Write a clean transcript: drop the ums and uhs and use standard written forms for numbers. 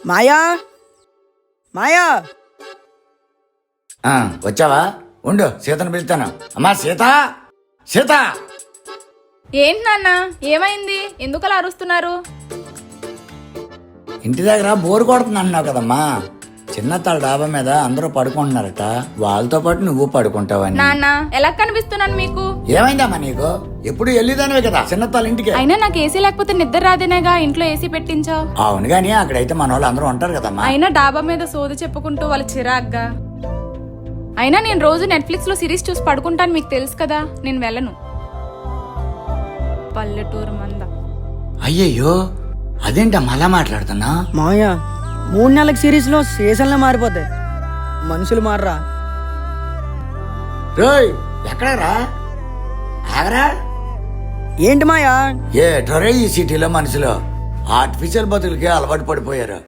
మాయా మాయా వచ్చావా? ఉండు, సీతను పిలుస్తాను. అమ్మా సీత, సీత. ఏంటి నాన్న, ఏమైంది? ఎందుకు అలా అరుస్తున్నారు? ఇంటి దగ్గర బోరు కొడుతుంది అన్నావు కదమ్మా. చిన్నత్తాళ్ళ డాబా మీద అందరూ పడుకుంటున్నారట, వాళ్ళతో పాటు నువ్వు పడుకుంటావని. నాన్న, ఎలా కనిపిస్తున్నాను మీకు? ఏమైందమ్మా నీకు? ఎప్పుడు వెళ్ళేదానివే కదా చిన్నత్తాళ్ళ ఇంటికి. అయినా నాకు ఏసీ లేకపోతే నిద్ర రాదేనేగా ఇంట్లో ఏసీ పెట్టించావు. అవును గాని అక్కడైతే మన వాళ్ళు అందరూ ఉంటారు కదమ్మా. అయినా డాబా మీద సోది చెప్పుకుంటూ వాళ్ళు చిరాగ్గా. అయినా నేను రోజు నెట్ఫ్లిక్స్ లో సిరీస్ చూసి పడుకుంటాను, మీకు తెలుసు కదా. నేను వెళ్ళను. పల్లెటూరు మంద. అయ్యయ్యో, అదేంటమ్మా అలా మాట్లాడుతున్నా? మాయా 3 నెలల సిరీస్లో సీజన్లో మారిపోతాయి, మనుషులు మారరా. రోయ్ ఎక్కడరా? ఆగరా. ఏంటి మాయా? ఏ టొరే ఈ సిటీలో మనుషులు ఆర్టిఫిషియల్ బతులకి అలవాటు పడిపోయారు.